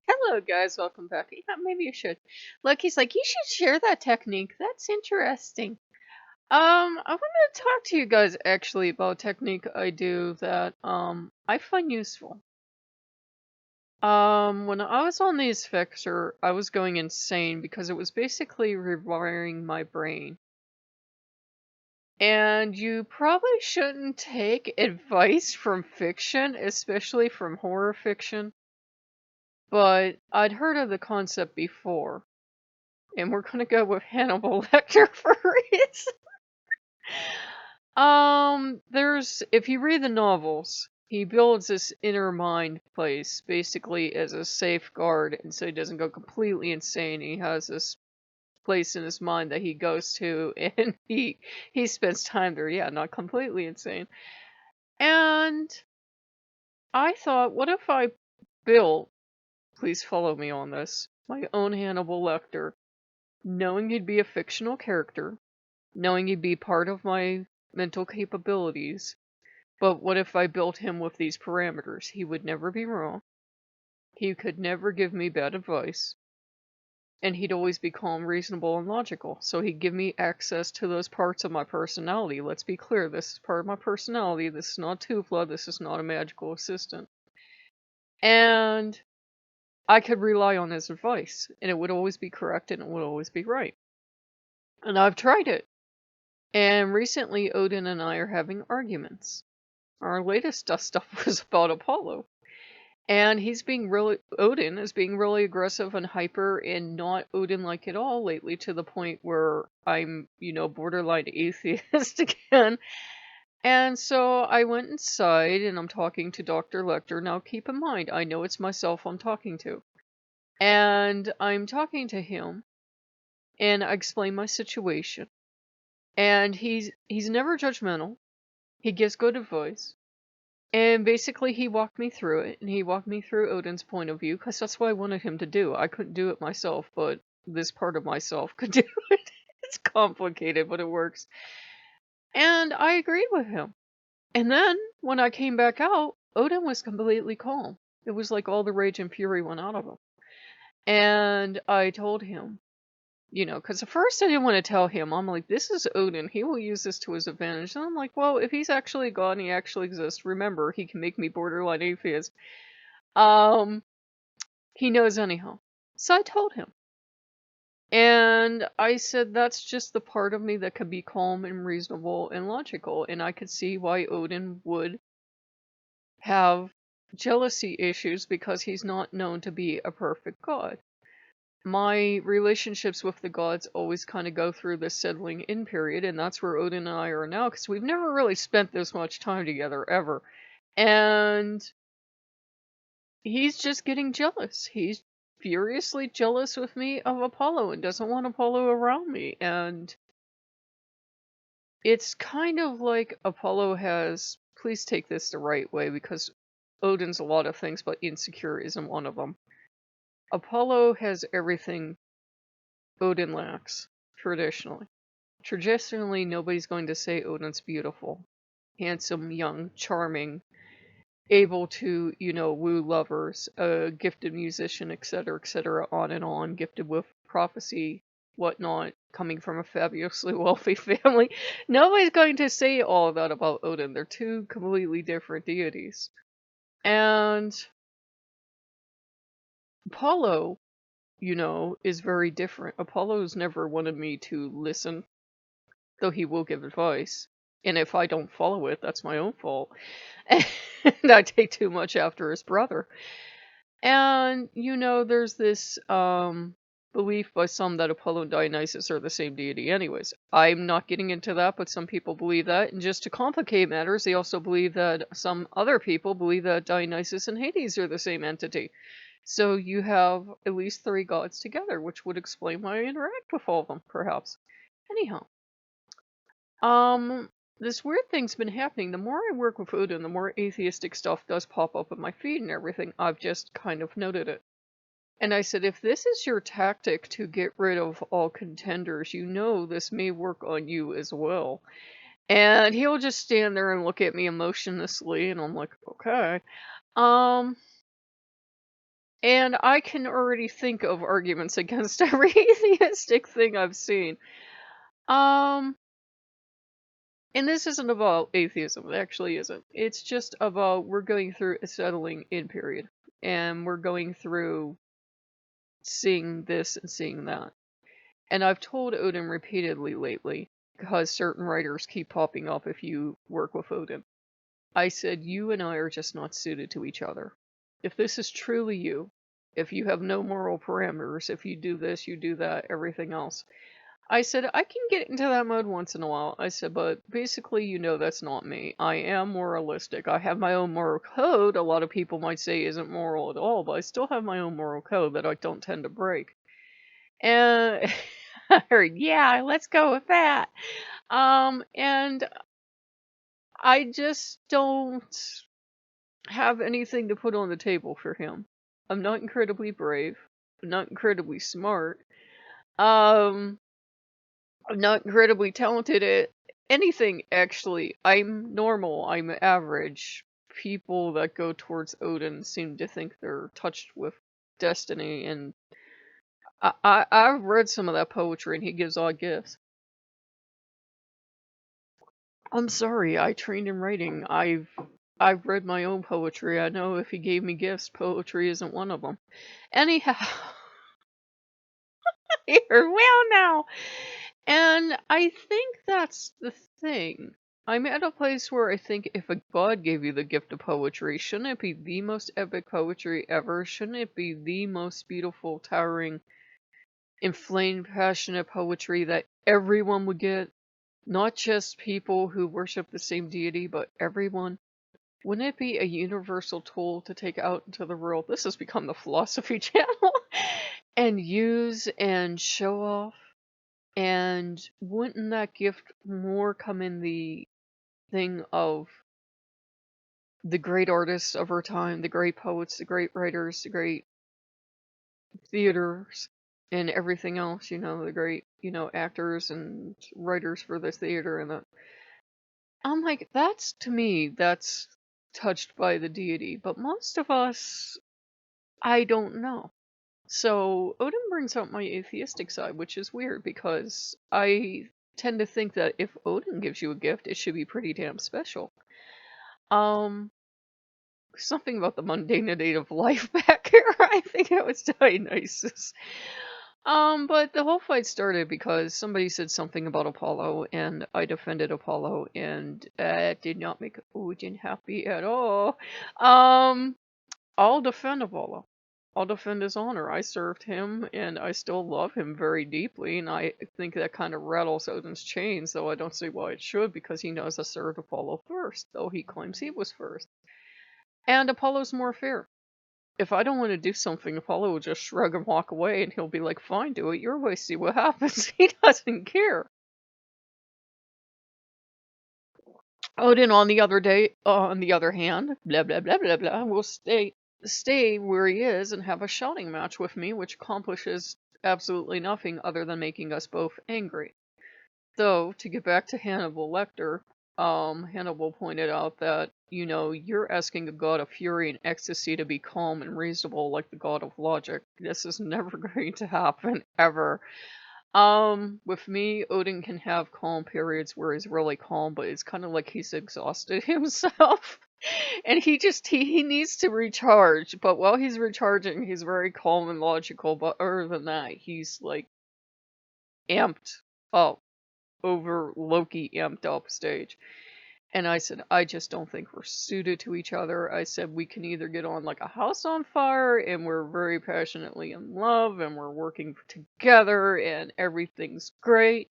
Hello, guys. Welcome back. Yeah, maybe you should. Look, he's like, you should share that technique. That's interesting. I wanted to talk to you guys actually about a technique I do that I find useful. When I was on the Asphyxer, I was going insane because it was basically rewiring my brain. And you probably shouldn't take advice from fiction, especially from horror fiction. But I'd heard of the concept before. And we're gonna go with Hannibal Lecter for a reason. There's if you read the novels, he builds this inner mind place basically as a safeguard, and so he doesn't go completely insane. He has this place in his mind that he goes to, and he spends time there. Yeah, not completely insane. And I thought, what if I built? Please follow me on this. My own Hannibal Lecter, knowing he'd be a fictional character, knowing he'd be part of my mental capabilities. But what if I built him with these parameters? He would never be wrong. He could never give me bad advice. And he'd always be calm, reasonable, and logical. So he'd give me access to those parts of my personality. Let's be clear, this is part of my personality. This is not Tupla. This is not a magical assistant. And I could rely on his advice. And it would always be correct and it would always be right. And I've tried it. And recently, Odin and I are having arguments. Our latest dust up was about Apollo. And Odin is being really aggressive and hyper and not Odin-like at all lately, to the point where I'm, borderline atheist again. And so I went inside and I'm talking to Dr. Lecter. Now keep in mind, I know it's myself I'm talking to. And I'm talking to him and I explain my situation. And he's never judgmental. He gives good advice. And basically, he walked me through it, and he walked me through Odin's point of view, because that's what I wanted him to do. I couldn't do it myself, but this part of myself could do it. It's complicated, but it works. And I agreed with him. And then, when I came back out, Odin was completely calm. It was like all the rage and fury went out of him. And I told him, because at first I didn't want to tell him. I'm like, this is Odin. He will use this to his advantage. And I'm like, well, if he's actually God and he actually exists, remember, he can make me borderline atheist. He knows anyhow. So I told him. And I said, that's just the part of me that could be calm and reasonable and logical. And I could see why Odin would have jealousy issues because he's not known to be a perfect god. My relationships with the gods always kind of go through this settling in period, and that's where Odin and I are now, because we've never really spent this much time together, ever. And he's just getting jealous. He's furiously jealous with me of Apollo and doesn't want Apollo around me. And it's kind of like Apollo has, please take this the right way, because Odin's a lot of things, but insecure isn't one of them. Apollo has everything Odin lacks, traditionally. Traditionally, nobody's going to say Odin's beautiful, handsome, young, charming, able to, woo lovers, a gifted musician, etc., on and on, gifted with prophecy, whatnot, coming from a fabulously wealthy family. Nobody's going to say all of that about Odin. They're two completely different deities. And Apollo, is very different. Apollo's never wanted me to listen, though he will give advice. And if I don't follow it, that's my own fault. And I take too much after his brother. And, there's this belief by some that Apollo and Dionysus are the same deity anyways. I'm not getting into that, but some people believe that. And just to complicate matters, they also believe that some other people believe that Dionysus and Hades are the same entity. So you have at least 3 gods together, which would explain why I interact with all of them, perhaps. Anyhow. This weird thing's been happening. The more I work with Odin, the more atheistic stuff does pop up in my feed and everything. I've just kind of noted it. And I said, if this is your tactic to get rid of all contenders, this may work on you as well. And he'll just stand there and look at me emotionlessly, and I'm like, okay. And I can already think of arguments against every atheistic thing I've seen. Um, and this isn't about atheism, it actually isn't. It's just about we're going through a settling in period. And we're going through seeing this and seeing that. And I've told Odin repeatedly lately, because certain writers keep popping up if you work with Odin. I said, you and I are just not suited to each other. If this is truly you, if you have no moral parameters, if you do this, you do that, everything else. I said, I can get into that mode once in a while. I said, but basically, you know that's not me. I am moralistic. I have my own moral code. A lot of people might say isn't moral at all, but I still have my own moral code that I don't tend to break. And I heard, yeah, let's go with that. And I just don't have anything to put on the table for him. I'm not incredibly brave. I'm not incredibly smart. I'm not incredibly talented at anything, actually. I'm normal. I'm average. People that go towards Odin seem to think they're touched with destiny, and I've read some of that poetry, and he gives odd gifts. I'm sorry, I trained in writing. I've read my own poetry. I know if he gave me gifts, poetry isn't one of them. Anyhow, you're well now. And I think that's the thing. I'm at a place where I think if a god gave you the gift of poetry, shouldn't it be the most epic poetry ever? Shouldn't it be the most beautiful, towering, inflamed, passionate poetry that everyone would get? Not just people who worship the same deity, but everyone. Wouldn't it be a universal tool to take out into the world? This has become the philosophy channel. And use and show off. And wouldn't that gift more come in the thing of the great artists of our time, the great poets, the great writers, the great theaters, and everything else, the great, actors and writers for the theater and the I'm like, that's to me, that's touched by the deity. But most of us, I don't know. So Odin brings out my atheistic side, which is weird because I tend to think that if Odin gives you a gift, it should be pretty damn special. Um, Something about the mundanity of life back here. I think it was Dionysus. But the whole fight started because somebody said something about Apollo, and I defended Apollo, and it did not make Odin happy at all. Um, I'll defend Apollo. I'll defend his honor. I served him, and I still love him very deeply, and I think that kind of rattles Odin's chains, though I don't see why it should, because he knows I served Apollo first, though he claims he was first. And Apollo's more fair. If I don't want to do something, Apollo will just shrug and walk away, and he'll be like, fine, do it your way, see what happens. He doesn't care. Odin, on the other hand, blah blah blah blah blah, will stay where he is and have a shouting match with me, which accomplishes absolutely nothing other than making us both angry. Though, to get back to Hannibal Lecter, Hannibal pointed out that, you're asking a god of fury and ecstasy to be calm and reasonable like the god of logic. This is never going to happen, ever. With me, Odin can have calm periods where he's really calm, but it's kind of like he's exhausted himself. And he needs to recharge, but while he's recharging, he's very calm and logical, but other than that, he's like amped up over Loki amped up stage. And I said, I just don't think we're suited to each other. I said, we can either get on like a house on fire and we're very passionately in love and we're working together and everything's great,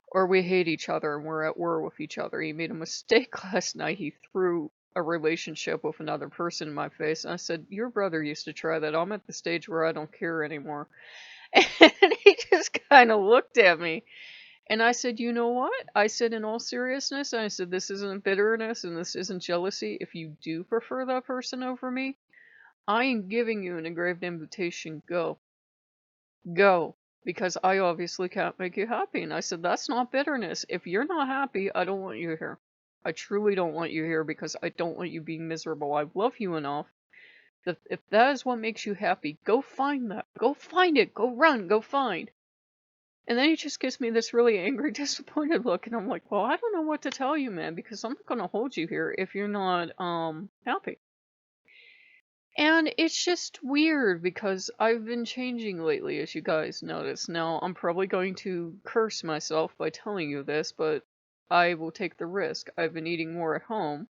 or we hate each other and we're at war with each other. He made a mistake last night. He threw a relationship with another person in my face. And I said, your brother used to try that. I'm at the stage where I don't care anymore. And he just kind of looked at me. And I said, you know what? I said, in all seriousness, I said, this isn't bitterness and this isn't jealousy. If you do prefer that person over me, I am giving you an engraved invitation. Go. Go. Because I obviously can't make you happy. And I said, that's not bitterness. If you're not happy, I don't want you here. I truly don't want you here because I don't want you being miserable. I love you enough If that is what makes you happy, go find that. Go find it. Go run. Go find. And then he just gives me this really angry, disappointed look, and I'm like, well, I don't know what to tell you, man, because I'm not gonna hold you here if you're not happy. And it's just weird because I've been changing lately, as you guys notice. Now, I'm probably going to curse myself by telling you this, but I will take the risk. I've been eating more at home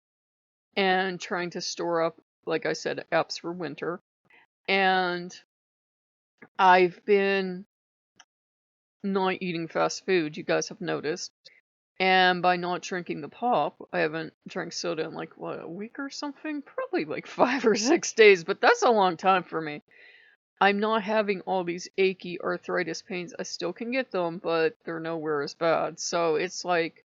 and trying to store up, like I said, apps for winter. And I've been not eating fast food, you guys have noticed. And by not drinking the pop, I haven't drank soda in like, what, a week or something? Probably like 5 or 6 days, but that's a long time for me. I'm not having all these achy arthritis pains. I still can get them, but they're nowhere as bad. So it's like,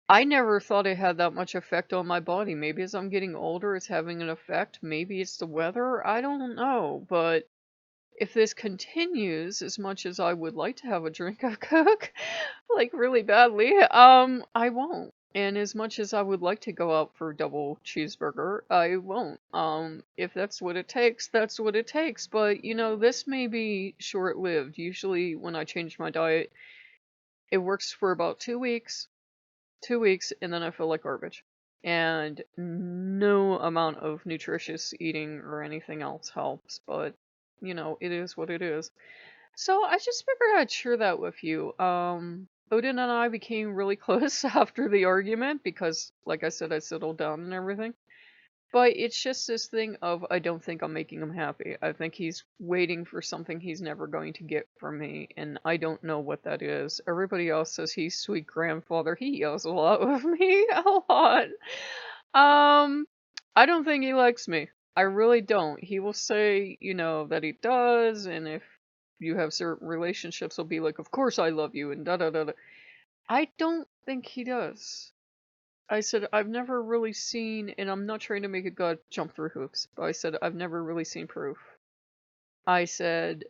I never thought it had that much effect on my body. Maybe as I'm getting older, it's having an effect. Maybe it's the weather. I don't know. But if this continues, as much as I would like to have a drink of Coke, like really badly, I won't. And as much as I would like to go out for a double cheeseburger, I won't. If that's what it takes, that's what it takes. But, you know, this may be short-lived. Usually when I change my diet, it works for about 2 weeks, and then I feel like garbage. And no amount of nutritious eating or anything else helps, but, you know, it is what it is. So I just figured I'd share that with you. Odin and I became really close after the argument because, like I said, I settled down and everything. But it's just this thing of I don't think I'm making him happy. I think he's waiting for something he's never going to get from me, and I don't know what that is. Everybody else says he's sweet grandfather. He yells a lot with me, a lot. I don't think he likes me. I really don't. He will say, you know, that he does, and if you have certain relationships, he'll be like, of course I love you, and da da da da. I don't think he does. I said, I've never really seen, and I'm not trying to make a god jump through hoops, but I said, I've never really seen proof. I said,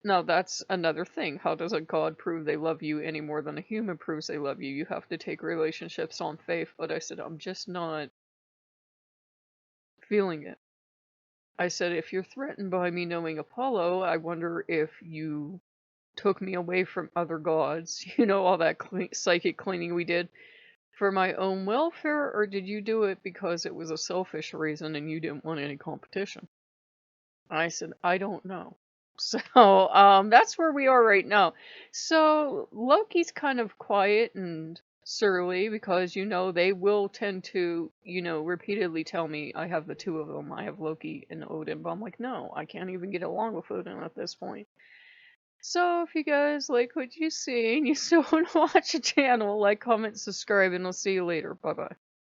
no, that's another thing. How does a god prove they love you any more than a human proves they love you? You have to take relationships on faith, but I said, I'm just not feeling it. I said, if you're threatened by me knowing Apollo, I wonder if you took me away from other gods, you know, all that psychic cleaning we did, for my own welfare, or did you do it because it was a selfish reason and you didn't want any competition? I said, I don't know. So, that's where we are right now. So, Loki's kind of quiet and surly because, you know, they will tend to, you know, repeatedly tell me I have the two of them. I have Loki and Odin, but I'm like, no, I can't even get along with Odin at this point. So, if you guys like what you see and you still want to watch the channel, like, comment, subscribe, and I'll see you later. Bye-bye.